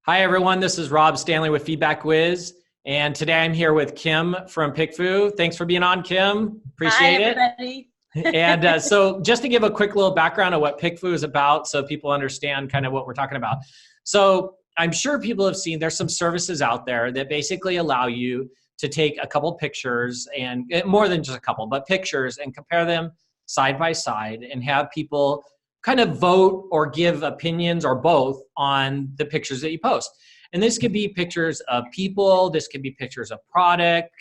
Hi, everyone. This is Rob Stanley with Feedback Wiz. And today I'm here with Kim from PickFU. Thanks for being on, Kim. Appreciate it. Hi, everybody. And so just to give a quick little background of what PickFU is about so people understand kind of what we're talking about. So I'm sure people have seen there's some services out there that basically allow you to take a couple pictures and more than just a couple, but pictures and compare them side by side and have people kind of vote or give opinions or both on the pictures that you post. And this could be pictures of people, this could be pictures of product.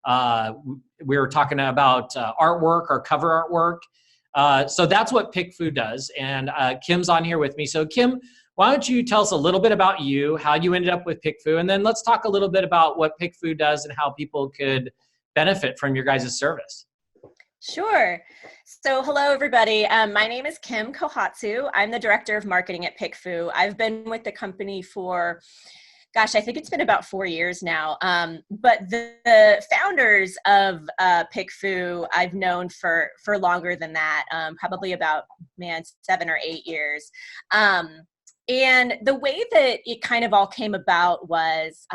We were talking about artwork or cover artwork. So that's what PickFU does. And Kim's on here with me. So Kim, why don't you tell us a little bit about you, how you ended up with PickFU, and then let's talk a little bit about what PickFU does and how people could benefit from your guys' service. Sure. So hello, everybody. My name is Kim Kohatsu. I'm the Director of Marketing at PickFU. I've been with the company for, I think it's been about 4 years now. But the founders of PickFU I've known for longer than that, probably about, 7 or 8 years. And the way that it kind of all came about was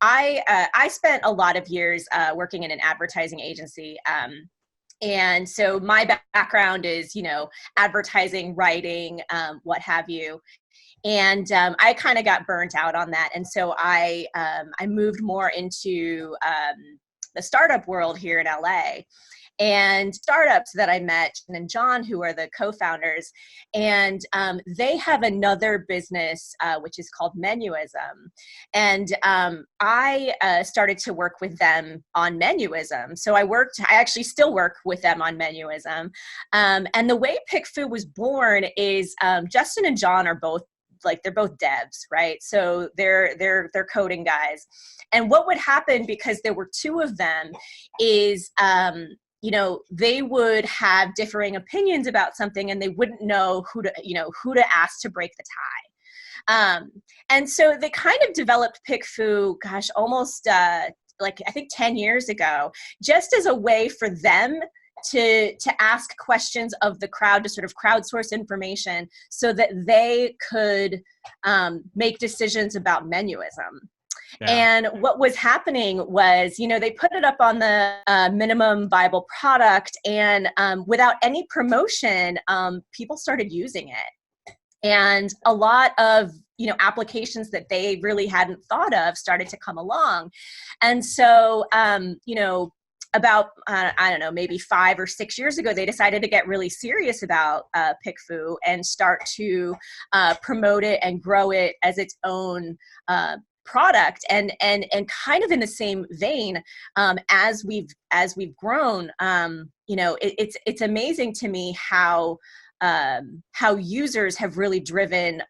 I spent a lot of years working in an advertising agency. And so my background is, advertising, writing, what have you. And I kind of got burnt out on that. And so I moved more into the startup world here in LA. And startups that I met, and John, who are the co-founders, and they have another business which is called Menuism. And I started to work with them on Menuism. So I actually still work with them on Menuism. And the way PickFU was born is Justin and John are both they're both devs, right? So they're coding guys. And what would happen, because there were two of them, is they would have differing opinions about something and they wouldn't know who to ask to break the tie. And so they kind of developed PickFU, almost I think 10 years ago, just as a way for them to ask questions of the crowd, to sort of crowdsource information so that they could make decisions about Menuism. Yeah. And what was happening was, they put it up on the minimum viable product, and without any promotion, people started using it. And a lot of, applications that they really hadn't thought of started to come along. And so, about, maybe 5 or 6 years ago, they decided to get really serious about PickFU and start to promote it and grow it as its own product. And kind of in the same vein, as we've grown, it's amazing to me how users have really driven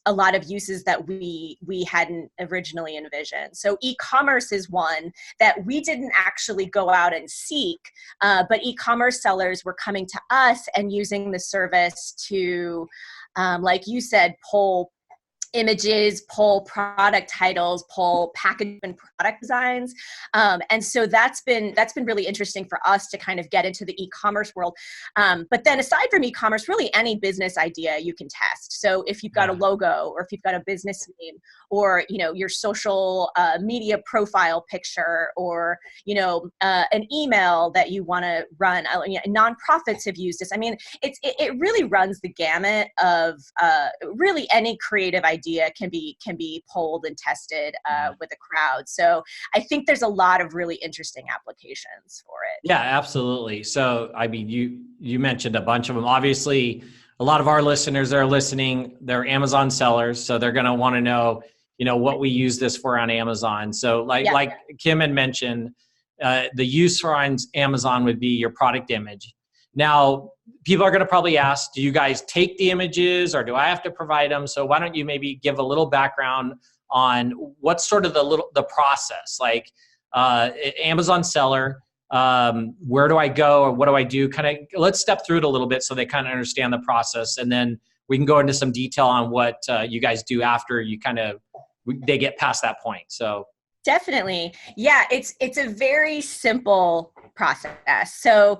a lot of uses that we hadn't originally envisioned. So e-commerce is one that we didn't actually go out and seek, but e-commerce sellers were coming to us and using the service to, like you said, pull images, pull product titles, pull package and product designs. And so that's been really interesting for us to kind of get into the e-commerce world. But then aside from e-commerce, really any business idea you can test. So if you've got a logo, or if you've got a business name, or, your social media profile picture, or, an email that you want to run, nonprofits have used this. I mean, it really runs the gamut of really any creative idea can be polled and tested with a crowd. So I think there's a lot of really interesting applications for it. Yeah, absolutely. So, I mean, you mentioned a bunch of them. Obviously, a lot of our listeners that are listening, they're Amazon sellers. So they're going to want to know, what we use this for on Amazon. So like Kim had mentioned, the use for on Amazon would be your product image. Now, people are going to probably ask, do you guys take the images or do I have to provide them? So why don't you maybe give a little background on what's sort of the process? Like Amazon seller, where do I go or what do I do? Kind of let's step through it a little bit so they kind of understand the process, and then we can go into some detail on what you guys do after they get past that point. So definitely. Yeah, it's a very simple process. So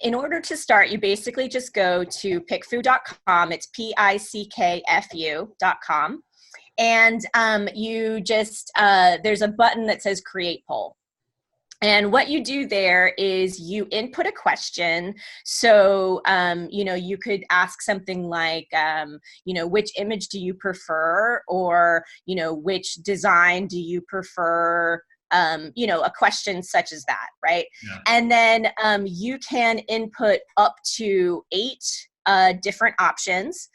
in order to start, you basically just go to pickfu.com. It's pickfu.com. And you just, there's a button that says create poll. And what you do there is you input a question. So, you could ask something like, which image do you prefer? Or, which design do you prefer? A question such as that, right? Yeah. And then you can input up to 8 different options.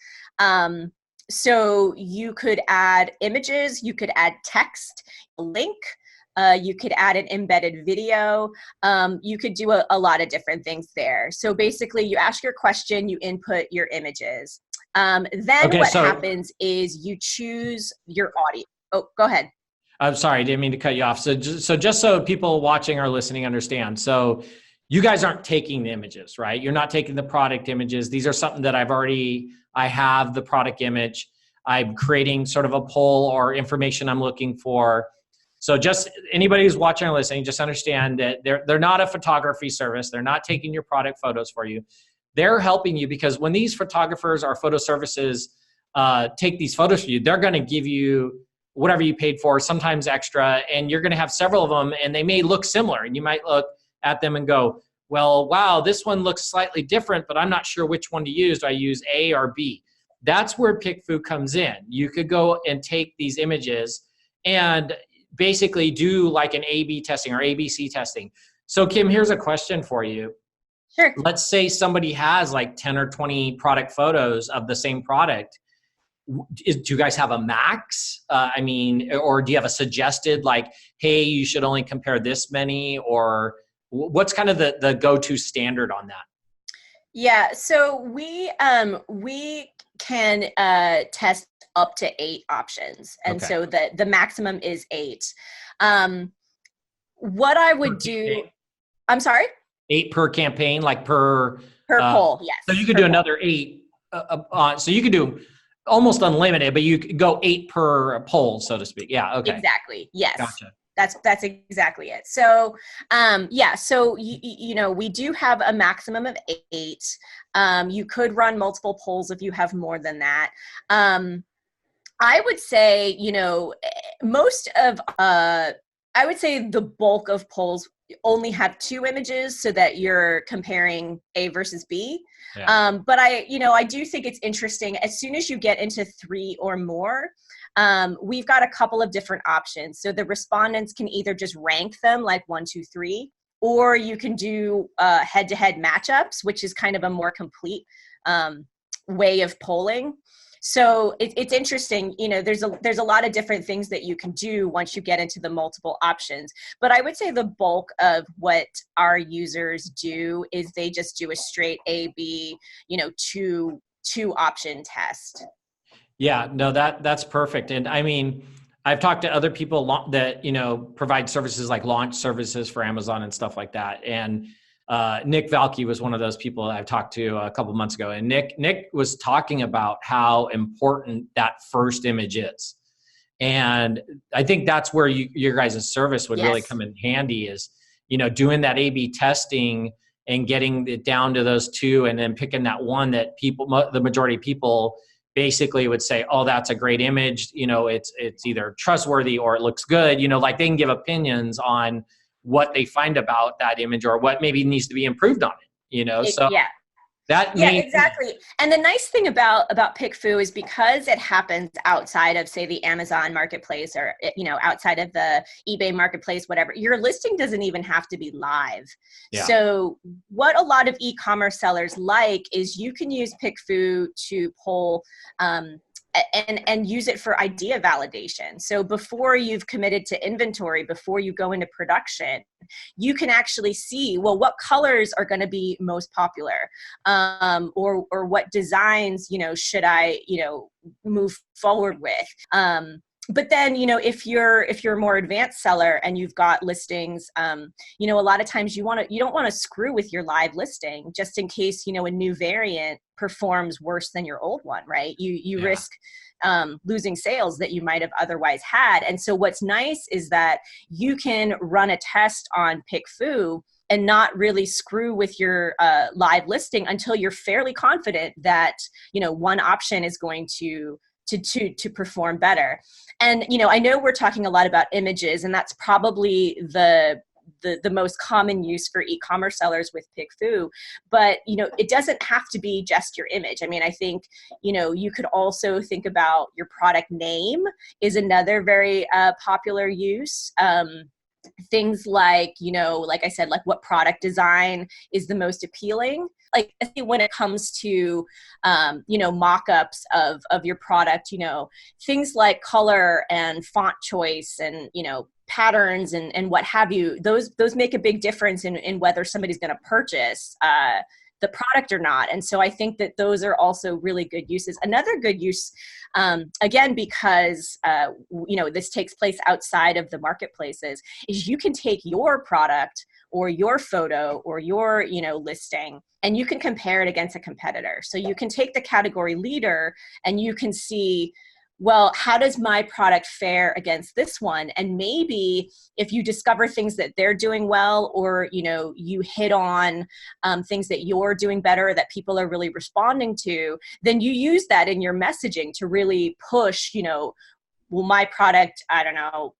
So you could add images, you could add text, a link, you could add an embedded video. You could do a lot of different things there. So basically you ask your question, you input your images. Then what happens is you choose your audience. Oh, go ahead. I'm sorry, I didn't mean to cut you off. So just so people watching or listening understand. So you guys aren't taking the images, right? You're not taking the product images. These are something that I have the product image. I'm creating sort of a poll or information I'm looking for. So just anybody who's watching or listening, just understand that they're not a photography service. They're not taking your product photos for you. They're helping you because when these photographers or photo services take these photos for you, they're going to give you whatever you paid for, sometimes extra, and you're going to have several of them, and they may look similar. And you might look at them and go, well, wow, this one looks slightly different, but I'm not sure which one to use. Do I use A or B? That's where PickFU comes in. You could go and take these images and basically do like an A/B testing or ABC testing. So Kim, here's a question for you. Sure. Let's say somebody has like 10 or 20 product photos of the same product. Do you guys have a max? Or do you have a suggested like, hey, you should only compare this many? Or what's kind of the go-to standard on that? Yeah, so we can test up to 8 options. And okay. So the maximum is 8. What I would do, I'm sorry? 8 per campaign, like per poll, yes. So you could do another 8. So you could do almost unlimited, but you could go 8 per poll, so to speak. Yeah, okay. Exactly, yes. Gotcha. That's exactly it. So, so we do have a maximum of 8. You could run multiple polls if you have more than that. I would say, I would say the bulk of polls only have 2 images so that you're comparing A versus B. Yeah. But I do think it's interesting as soon as you get into 3 or more. We've got a couple of different options. So the respondents can either just rank them like 1, 2, 3, or you can do head-to-head matchups, which is kind of a more complete way of polling. So it's interesting. There's a lot of different things that you can do once you get into the multiple options. But I would say the bulk of what our users do is they just do a straight A/B, 2 option test. Yeah, no, that's perfect. And I mean, I've talked to other people that, provide services like launch services for Amazon and stuff like that. And Nick Valky was one of those people I've talked to a couple months ago. And Nick was talking about how important that first image is. And I think that's where your guys' service would really come in handy is, doing that A/B testing and getting it down to those 2 and then picking that one that the majority of people basically would say, oh, that's a great image. It's either trustworthy or it looks good. Like they can give opinions on what they find about that image or what maybe needs to be improved on it. So exactly. And the nice thing about PickFU is because it happens outside of, say, the Amazon marketplace or, outside of the eBay marketplace, whatever, your listing doesn't even have to be live. Yeah. So what a lot of e-commerce sellers like is you can use PickFU to poll and use it for idea validation. So before you've committed to inventory, before you go into production, you can actually see, well, what colors are going to be most popular, or what designs, should I, move forward with. But then, if you're a more advanced seller and you've got listings, a lot of times you don't want to screw with your live listing just in case, a new variant performs worse than your old one, right? You risk losing sales that you might have otherwise had. And so what's nice is that you can run a test on PickFU not really screw with your live listing until you're fairly confident that, one option is going to perform better. And, I know we're talking a lot about images, and that's probably the most common use for e-commerce sellers with PickFU, but it doesn't have to be just your image. I mean, I think you could also think about your product name is another very popular use. Things like, like I said, like what product design is the most appealing. Like I think when it comes to, mock-ups of your product, things like color and font choice and, patterns and what have you, those make a big difference in whether somebody's going to purchase the product or not. And so I think that those are also really good uses. Another good use, again, because, this takes place outside of the marketplaces, is you can take your product or your photo or your, listing, and you can compare it against a competitor. So you can take the category leader and you can see, well, how does my product fare against this one? And maybe if you discover things that they're doing well, or, you hit on things that you're doing better, that people are really responding to, then you use that in your messaging to really push, well, my product, I don't know,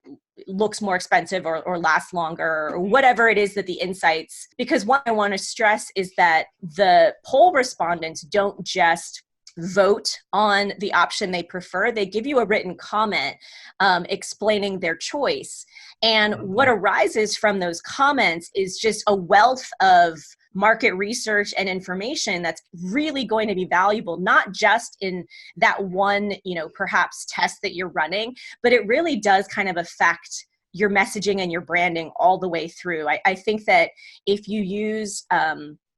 looks more expensive or lasts longer, or whatever it is that the insights, because what I want to stress is that the poll respondents don't just vote on the option they prefer. They give you a written comment explaining their choice. And what arises from those comments is just a wealth of market research and information that's really going to be valuable, not just in that one, perhaps test that you're running, but it really does kind of affect your messaging and your branding all the way through. I think that if you use,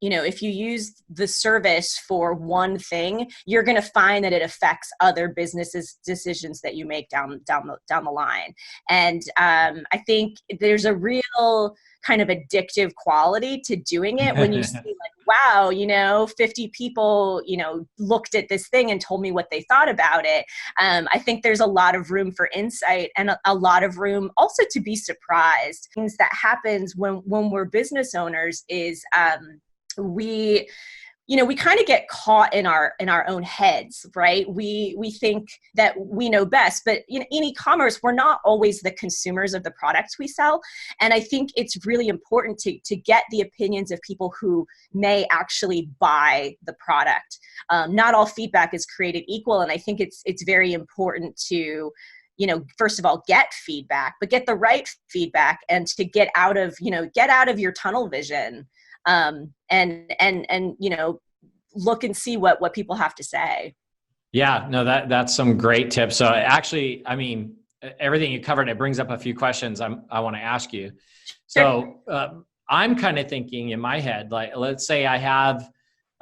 if you use the service for one thing, you're going to find that it affects other businesses' decisions that you make down the line. And I think there's a real kind of addictive quality to doing it when you see like, wow, 50 people, looked at this thing and told me what they thought about it. I think there's a lot of room for insight and a lot of room also to be surprised. Things that happens when we're business owners is, we kind of get caught in our own heads, right? We think that we know best, but in e-commerce, we're not always the consumers of the products we sell. And I think it's really important to get the opinions of people who may actually buy the product. Not all feedback is created equal. And I think it's very important to, first of all, get feedback, but get the right feedback, and to get out of your tunnel vision. And look and see what people have to say. Yeah, no, that's some great tips. So actually, I mean, everything you covered, it brings up a few questions I want to ask you. So I'm kind of thinking in my head, like, let's say I have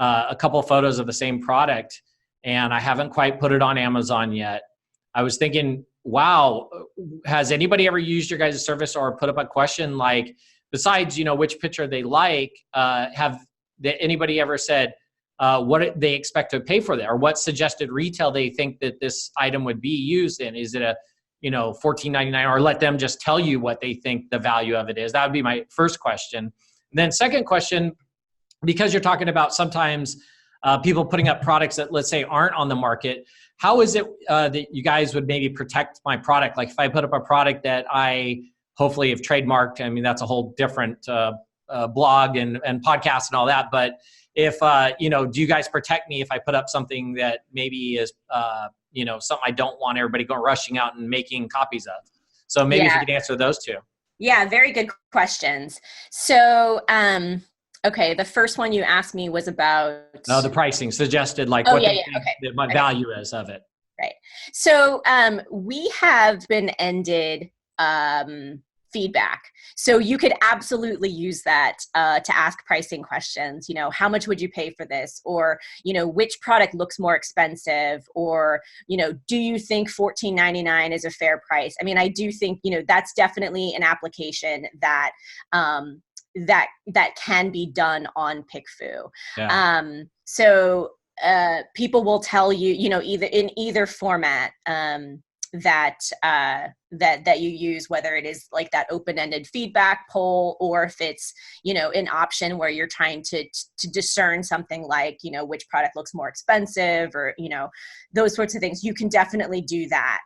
a couple of photos of the same product and I haven't quite put it on Amazon yet. I was thinking, wow, has anybody ever used your guys' service or put up a question like, besides, which picture they like, have anybody ever said what they expect to pay for that, or what suggested retail they think that this item would be used in? Is it a, $14.99, or let them just tell you what they think the value of it is? That would be my first question. And then second question, because you're talking about sometimes people putting up products that, let's say, aren't on the market, how is it that you guys would maybe protect my product? Like if I put up a product that I hopefully have trademarked, I mean, that's a whole different blog and podcast and all that. But if, do you guys protect me if I put up something that maybe is, something I don't want everybody going rushing out and making copies of? So maybe if you could answer those two. Yeah, very good questions. So, okay, the first one you asked me was about... Oh, the pricing, suggested like what value is of it. Right. So we have been ended feedback. So you could absolutely use that to ask pricing questions. How much would you pay for this? Or, which product looks more expensive? Or, do you think $14.99 is a fair price? I mean, I do think, that's definitely an application that that can be done on PickFU. Yeah. So people will tell you, either in either format, that that you use, whether it is like that open-ended feedback poll, or if it's, you know, an option where you're trying to discern something like, you know, which product looks more expensive, or, you know, those sorts of things. You can definitely do that.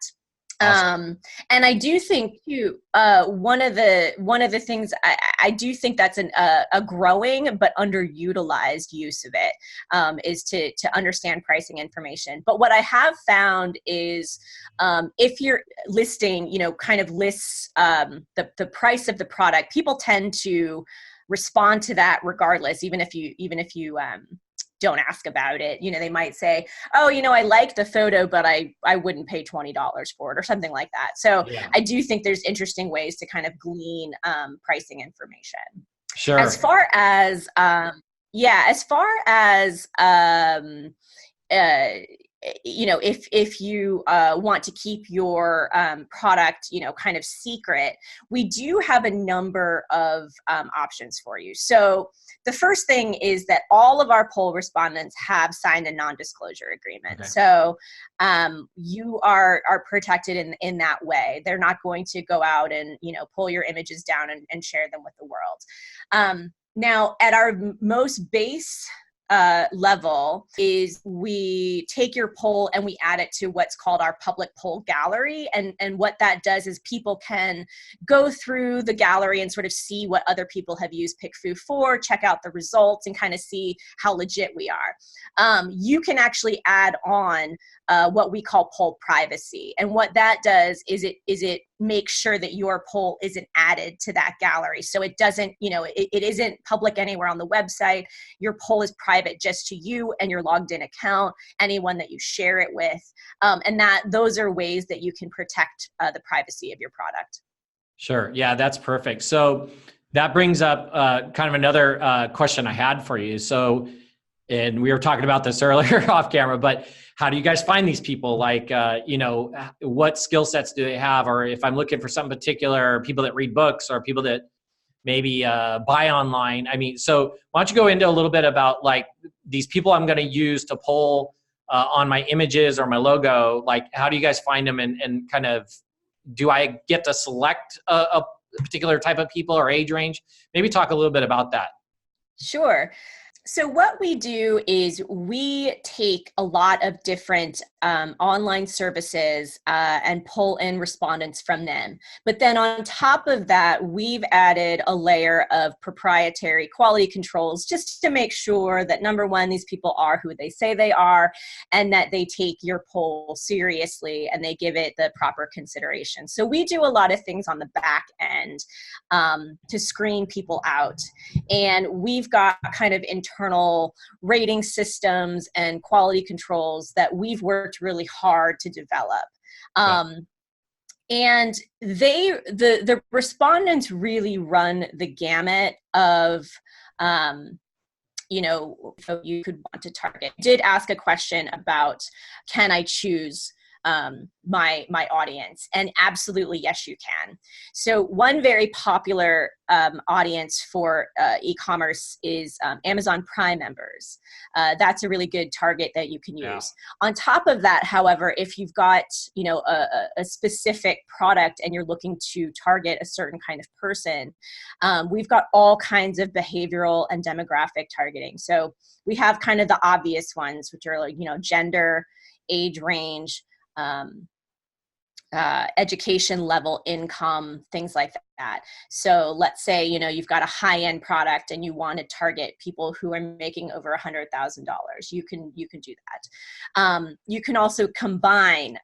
Awesome. And I do think too, one of the things I do think that's a growing but underutilized use of it, is to understand pricing information. But what I have found is, if you're listing, you know, kind of lists the price of the product, people tend to respond to that regardless, even if you don't ask about it. You know, they might say, oh, you know, I like the photo, but I wouldn't pay $20 for it, or something like that. So Yeah. I do think there's interesting ways to kind of glean pricing information. Sure. As far as, you know, if you want to keep your product, you know, kind of secret, we do have a number of options for you. So the first thing is that all of our poll respondents have signed a non-disclosure agreement. Okay. So you are protected in that way. They're not going to go out and, you know, pull your images down and share them with the world. Now, at our most base level is we take your poll and we add it to what's called our public poll gallery. And what that does is people can go through the gallery and sort of see what other people have used PickFU for, check out the results, and kind of see how legit we are. You can actually add on what we call poll privacy. And what that does is it makes sure that your poll isn't added to that gallery. So it doesn't, you know, it isn't public anywhere on the website. Your poll is private just to you and your logged in account, anyone that you share it with. And those are ways that you can protect the privacy of your product. Sure. Yeah, that's perfect. So that brings up kind of another question I had for you. So, and we were talking about this earlier off camera, but how do you guys find these people? Like, you know, what skill sets do they have? Or if I'm looking for something particular, people that read books or people that maybe buy online. I mean, so why don't you go into a little bit about like these people I'm going to use to poll on my images or my logo? Like, how do you guys find them, and kind of, do I get to select a particular type of people or age range? Maybe talk a little bit about that. Sure. So what we do is we take a lot of different online services and pull in respondents from them. But then on top of that, we've added a layer of proprietary quality controls just to make sure that, number one, these people are who they say they are, and that they take your poll seriously and they give it the proper consideration. So we do a lot of things on the back end to screen people out. And we've got kind of internal rating systems and quality controls that we've worked really hard to develop. And the respondents really run the gamut of, you know, you could want to target. I did ask a question about, can I choose my audience? And absolutely, yes, you can. So one very popular audience for e-commerce is Amazon Prime members. That's a really good target that you can use. Yeah. On top of that, however, if you've got, you know, a specific product and you're looking to target a certain kind of person, we've got all kinds of behavioral and demographic targeting. So we have kind of the obvious ones, which are like, you know, gender, age range, education level, income, things like that. So let's say, you know, you've got a high-end product and you want to target people who are making over $100,000. You can do that. You can also combine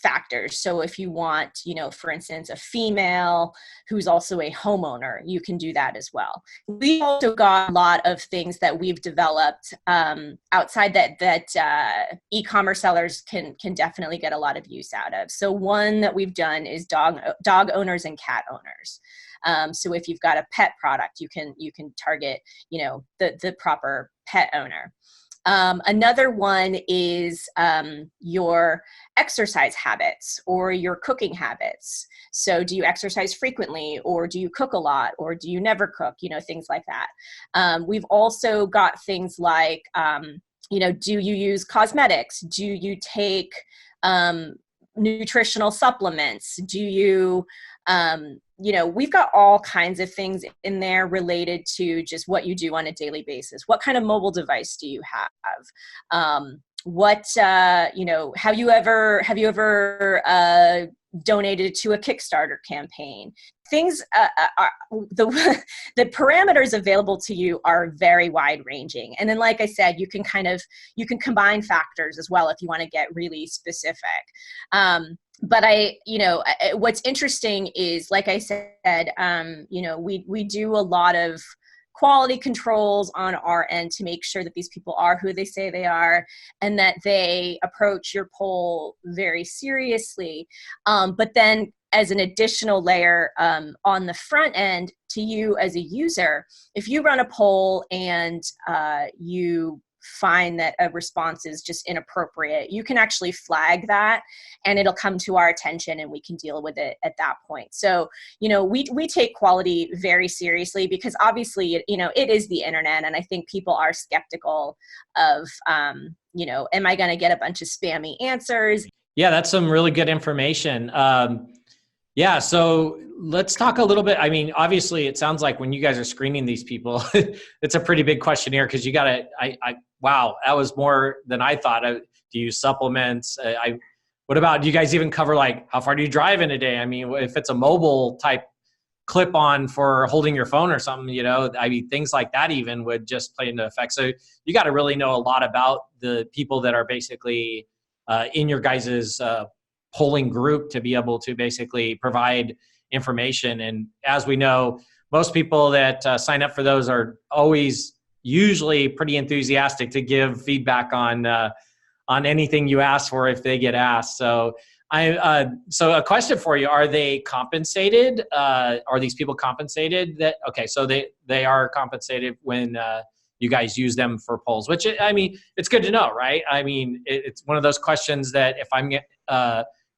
factors. So if you want, you know, for instance, a female who's also a homeowner, you can do that as well. We've also got a lot of things that we've developed outside that e-commerce sellers can definitely get a lot of use out of. So one that we've done is dog owners and cat owners. So if you've got a pet product, you can target, you know, the proper pet owner. Another one is your exercise habits or your cooking habits. So do you exercise frequently, or do you cook a lot, or do you never cook? You know, things like that. We've also got things like, you know, do you use cosmetics? Do you take nutritional supplements? Do you, we've got all kinds of things in there related to just what you do on a daily basis. What kind of mobile device do you have? Have you ever donated to a Kickstarter campaign? Things the parameters available to you are very wide ranging. And then, like I said, you can combine factors as well if you want to get really specific. But what's interesting is, like I said, we do a lot of quality controls on our end to make sure that these people are who they say they are and that they approach your poll very seriously. But then as an additional layer on the front end to you as a user, if you run a poll and you find that a response is just inappropriate, you can actually flag that and it'll come to our attention and we can deal with it at that point. So, we take quality very seriously because obviously, it is the internet, and I think people are skeptical of, am I going to get a bunch of spammy answers? Yeah, that's some really good information. Yeah, so let's talk a little bit. I mean, obviously, it sounds like when you guys are screening these people, it's a pretty big questionnaire because you got to, wow, that was more than I thought. Do you use supplements? What about, do you guys even cover like, how far do you drive in a day? I mean, if it's a mobile type clip on for holding your phone or something, things like that even would just play into effect. So you got to really know a lot about the people that are basically in your guys's polling group to be able to basically provide information. And as we know, most people that sign up for those are always usually pretty enthusiastic to give feedback on anything you ask for if they get asked. So so a question for you: are they compensated? Are these people compensated? So they are compensated when you guys use them for polls, which it's good to know, right? I mean, it's one of those questions that if I'm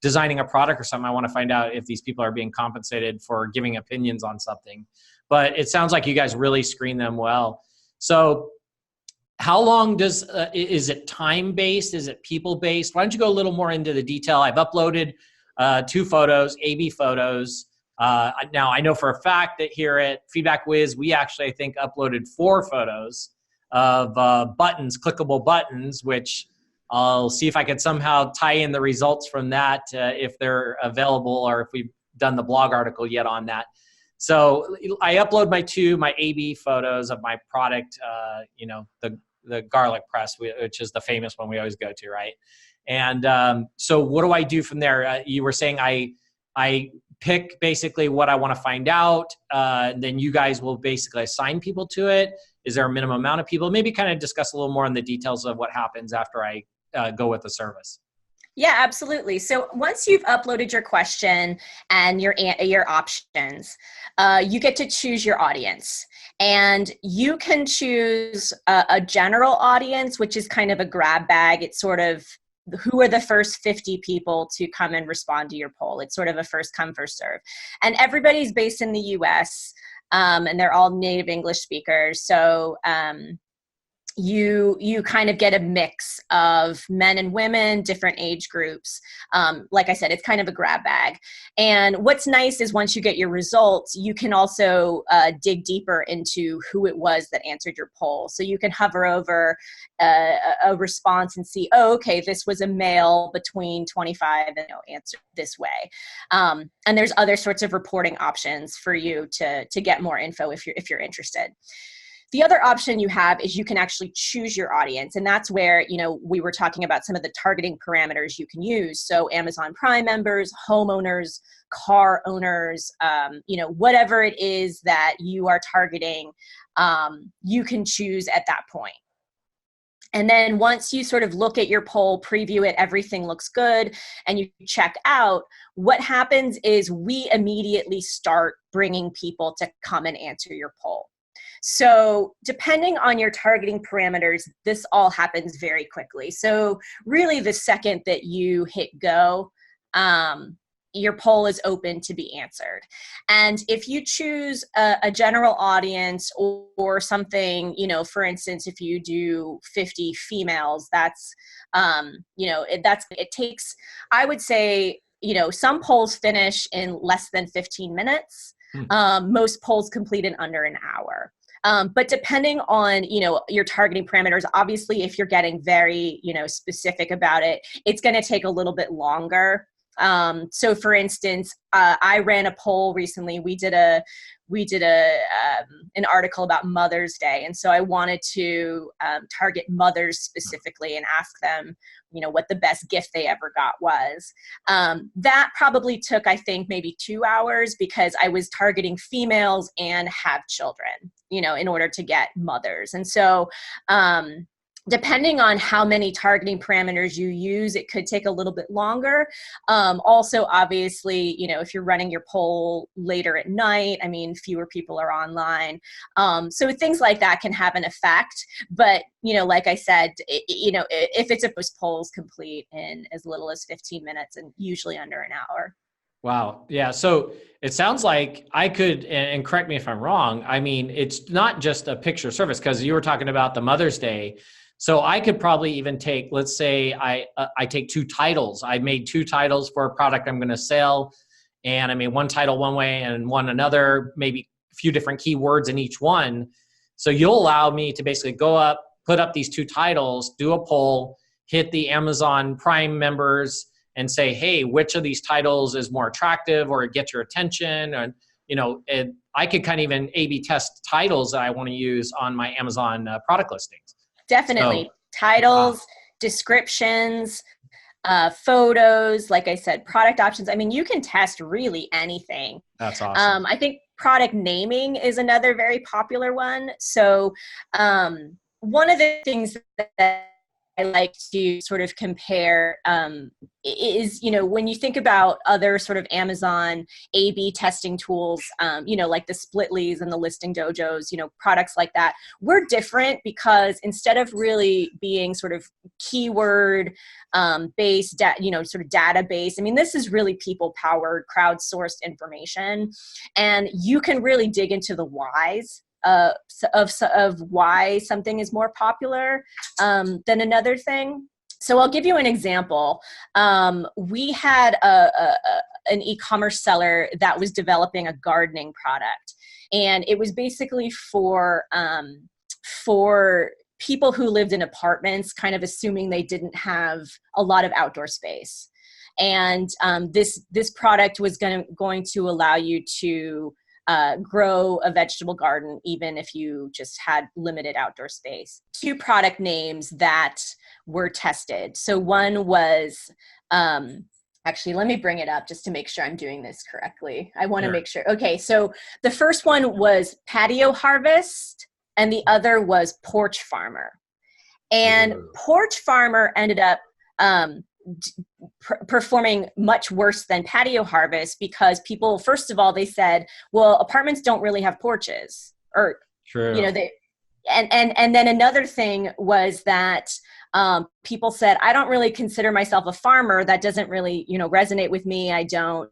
designing a product or something, I want to find out if these people are being compensated for giving opinions on something. But it sounds like you guys really screen them well. So how long is it time-based? Is it people-based? Why don't you go a little more into the detail? I've uploaded 2 photos, A/B photos. Now, I know for a fact that here at Feedback Wiz, we actually, I think, uploaded 4 photos of buttons, clickable buttons, which I'll see if I can somehow tie in the results from that if they're available or if we've done the blog article yet on that. So I upload my A/B photos of my product, the garlic press, which is the famous one we always go to, right? And so what do I do from there? You were saying I pick basically what I want to find out. Then you guys will basically assign people to it. Is there a minimum amount of people? Maybe kind of discuss a little more on the details of what happens after I go with the service. Yeah, absolutely. So once you've uploaded your question and your options, you get to choose your audience. And you can choose a general audience, which is kind of a grab bag. It's sort of who are the first 50 people to come and respond to your poll. It's sort of a first come, first serve. And everybody's based in the US, and they're all native English speakers. So you kind of get a mix of men and women, different age groups. Like I said, it's kind of a grab bag. And what's nice is once you get your results, you can also dig deeper into who it was that answered your poll. So you can hover over a response and see, oh, okay, this was a male between 25 and answered this way. And there's other sorts of reporting options for you to get more info if you're interested. The other option you have is you can actually choose your audience. And that's where, we were talking about some of the targeting parameters you can use. So Amazon Prime members, homeowners, car owners, whatever it is that you are targeting, you can choose at that point. And then once you sort of look at your poll, preview it, everything looks good, and you check out, what happens is we immediately start bringing people to come and answer your poll. So depending on your targeting parameters, this all happens very quickly. So really the second that you hit go, your poll is open to be answered. And if you choose a general audience or something, for instance, if you do 50 females, that's, it takes, I would say, some polls finish in less than 15 minutes. Most polls complete in under an hour. But depending on, your targeting parameters, obviously, if you're getting very, specific about it, it's going to take a little bit longer. So for instance, I ran a poll recently. We did an article about Mother's Day. And so I wanted to target mothers specifically and ask them, what the best gift they ever got was. That probably took, I think, maybe 2 hours because I was targeting females and have children, in order to get mothers. And so, depending on how many targeting parameters you use, it could take a little bit longer. Also, obviously, if you're running your poll later at night, fewer people are online. So things like that can have an effect. But, like I said, if it's a polls complete in as little as 15 minutes and usually under an hour. Wow. Yeah. So it sounds like I could, and correct me if I'm wrong, it's not just a picture service, because you were talking about the Mother's Day. So I could probably even take, let's say I take 2 titles. I made 2 titles for a product I'm going to sell. And I made one title one way and one another, maybe a few different keywords in each one. So you'll allow me to basically go up, put up these 2 titles, do a poll, hit the Amazon Prime members and say, hey, which of these titles is more attractive or get your attention? And, I could kind of even A/B test titles that I want to use on my Amazon product listings. Definitely. So, titles, descriptions, photos, like I said, product options. You can test really anything. That's awesome. I think product naming is another very popular one. So one of the things that I like to sort of compare is, when you think about other sort of Amazon A/B testing tools, like the Splitly's and the Listing Dojos, products like that, we're different because instead of really being sort of keyword based, sort of database, this is really people powered, crowdsourced information. And you can really dig into the whys of why something is more popular than another thing. So I'll give you an example. We had an e-commerce seller that was developing a gardening product, and it was basically for people who lived in apartments, kind of assuming they didn't have a lot of outdoor space. And this product was going to allow you to grow a vegetable garden, even if you just had limited outdoor space. 2 product names that were tested. So one was, actually, let me bring it up just to make sure I'm doing this correctly. I want to make sure. Okay, so the first one was Patio Harvest, and the other was Porch Farmer. And Porch Farmer ended up performing much worse than Patio Harvest because people, first of all, they said, well, apartments don't really have porches, or True. And then another thing was that people said, I don't really consider myself a farmer. That doesn't really, resonate with me. I don't,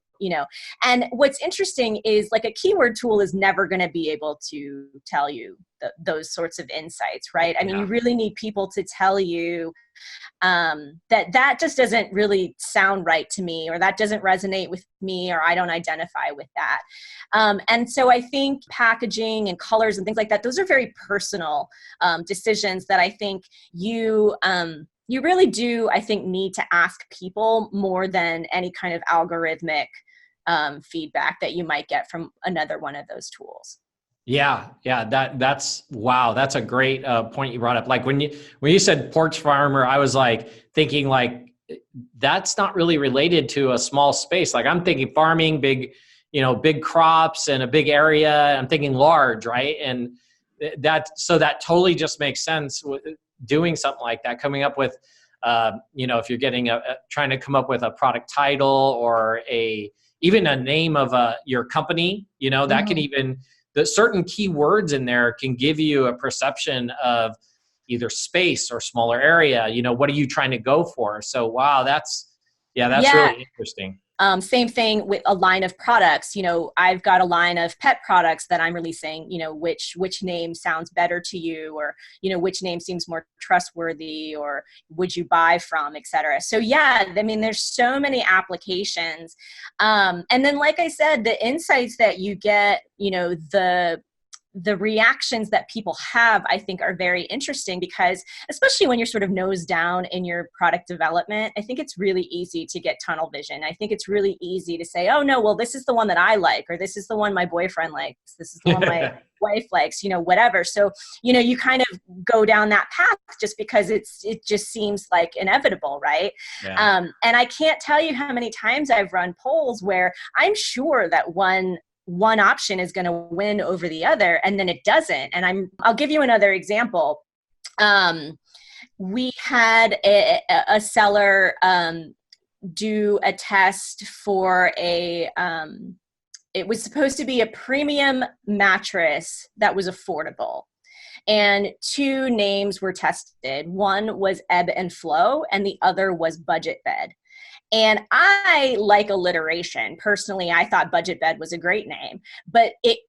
and what's interesting is like a keyword tool is never going to be able to tell you those sorts of insights, right? You really need people to tell you that just doesn't really sound right to me, or that doesn't resonate with me, or I don't identify with that. And so I think packaging and colors and things like that, those are very personal decisions that I think you really do, I think, need to ask people more than any kind of algorithmic feedback that you might get from another one of those tools. Yeah. That's wow. That's a great point you brought up. Like when you said porch farmer, I was like thinking like that's not really related to a small space. Like I'm thinking farming, big crops and a big area. I'm thinking large, right? And that totally just makes sense with doing something like that, coming up with, if you're getting trying to come up with a product title or even a name of your company, that can even, the certain keywords in there can give you a perception of either space or smaller area. What are you trying to go for? So, wow, that's really interesting. Same thing with a line of products. I've got a line of pet products that I'm releasing, which name sounds better to you, or, which name seems more trustworthy, or would you buy from, et cetera. So yeah, I mean, there's so many applications. And then, like I said, the insights that you get, the reactions that people have, I think, are very interesting, because especially when you're sort of nose down in your product development, I think it's really easy to get tunnel vision. I think it's really easy to say, oh no, well, this is the one that I like, or this is the one my boyfriend likes, this is the one my wife likes, whatever. So, you kind of go down that path just because it just seems like inevitable, right? Yeah. And I can't tell you how many times I've run polls where I'm sure that one option is going to win over the other, and then it doesn't. And I'll give you another example. We had a seller do a test for it was supposed to be a premium mattress that was affordable. And 2 names were tested. One was Ebb and Flow, and the other was Budget Bed. And I like alliteration. Personally, I thought Budget Bed was a great name, but it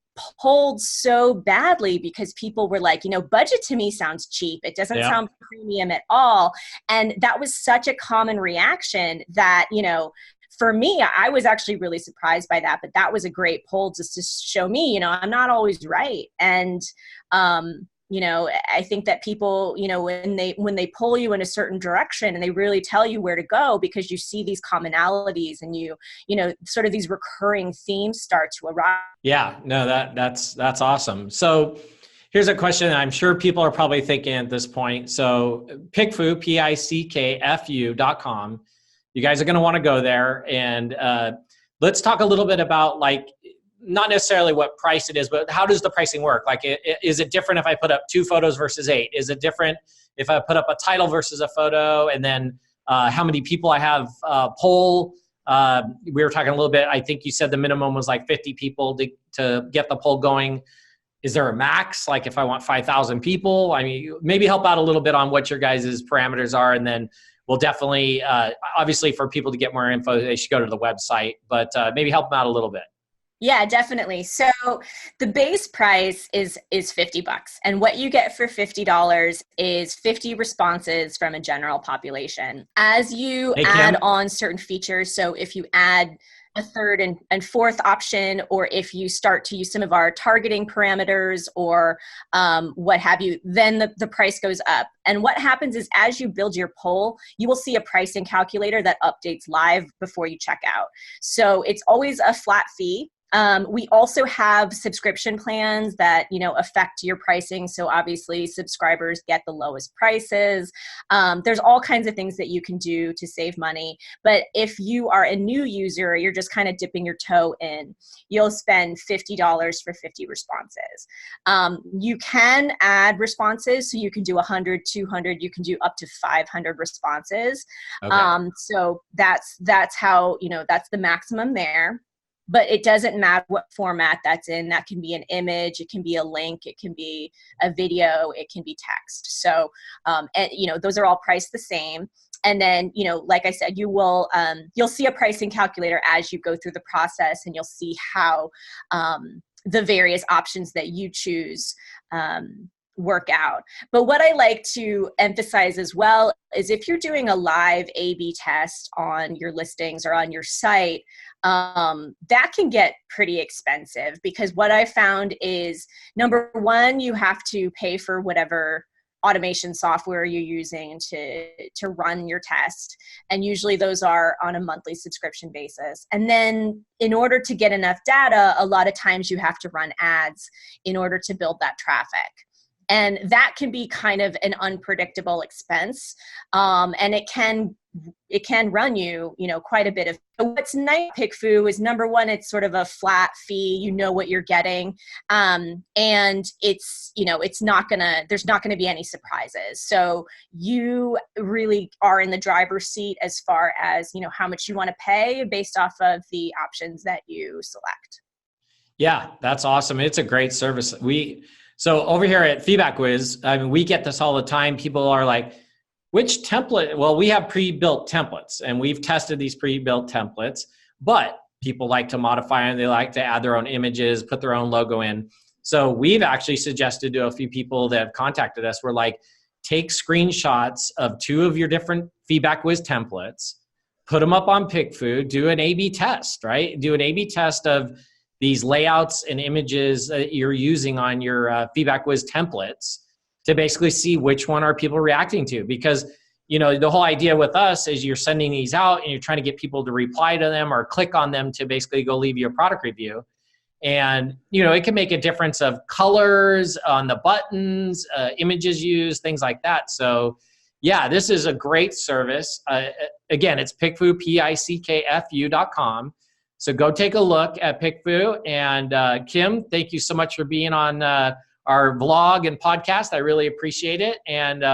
pulled so badly because people were like, budget to me sounds cheap. It doesn't sound premium at all. And that was such a common reaction that, for me, I was actually really surprised by that, but that was a great poll just to show me, I'm not always right. And, I think that people, when they pull you in a certain direction and they really tell you where to go, because you see these commonalities and sort of these recurring themes start to arise. Yeah, no, that's awesome. So here's a question that I'm sure people are probably thinking at this point. So PickFU, PickFU.com. You guys are going to want to go there, and let's talk a little bit about, like, not necessarily what price it is, but how does the pricing work? Like, is it different if I put up 2 photos versus 8? Is it different if I put up a title versus a photo? And then how many people I have poll? We were talking a little bit, I think you said the minimum was like 50 people to get the poll going. Is there a max? Like if I want 5,000 people? I mean, maybe help out a little bit on what your guys' parameters are, and then we'll definitely, obviously for people to get more info, they should go to the website, but maybe help them out a little bit. Yeah, definitely. So the base price is $50, and what you get for $50 is 50 responses from a general population. As you add on certain features, so if you add a third and fourth option, or if you start to use some of our targeting parameters or what have you, then the price goes up. And what happens is, as you build your poll, you will see a pricing calculator that updates live before you check out. So it's always a flat fee. We also have subscription plans that, affect your pricing. So obviously subscribers get the lowest prices. There's all kinds of things that you can do to save money. But if you are a new user, you're just kind of dipping your toe in, you'll spend $50 for 50 responses. You can add responses. So you can do 100, 200, you can do up to 500 responses. Okay. So that's how, that's the maximum there. But it doesn't matter what format that's in. That can be an image, it can be a link, it can be a video, it can be text. So, those are all priced the same. And then, like I said, you'll see a pricing calculator as you go through the process, and you'll see how the various options that you choose work out. But what I like to emphasize as well is, if you're doing a live A/B test on your listings or on your site, that can get pretty expensive, because what I found is, number one, you have to pay for whatever automation software you're using to run your test. And usually those are on a monthly subscription basis. And then in order to get enough data, a lot of times you have to run ads in order to build that traffic. And that can be kind of an unpredictable expense. And it can run you, quite a bit of. What's nice about PickFU is, number one, it's sort of a flat fee. You know what you're getting, and it's there's not gonna be any surprises. So you really are in the driver's seat as far as how much you want to pay based off of the options that you select. Yeah, that's awesome. It's a great service. So over here at Feedback Wiz, we get this all the time. People are like, which template? Well, we have pre-built templates, and we've tested these pre-built templates. but people like to modify them. They like to add their own images, put their own logo in. So we've actually suggested to a few people that have contacted us, we're like, take screenshots of 2 of your different Feedback Wiz templates, put them up on PickFU, do an A/B test, right? Do an A/B test of these layouts and images that you're using on your Feedback Wiz templates to basically see which one are people reacting to. Because, you know, the whole idea with us is you're sending these out and you're trying to get people to reply to them or click on them to basically go leave you a product review. And, you know, it can make a difference of colors on the buttons, images used, things like that. So yeah, this is a great service. Again, it's PickFU, PickFU.com. So go take a look at PickFU. And Kim, thank you so much for being on our vlog and podcast. I really appreciate it. And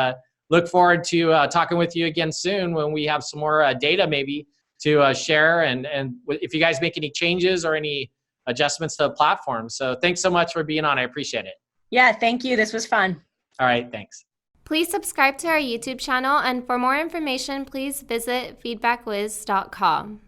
look forward to talking with you again soon when we have some more data maybe to share. And if you guys make any changes or any adjustments to the platform. So thanks so much for being on. I appreciate it. Yeah, thank you. This was fun. All right, thanks. Please subscribe to our YouTube channel, and for more information, please visit feedbackwiz.com.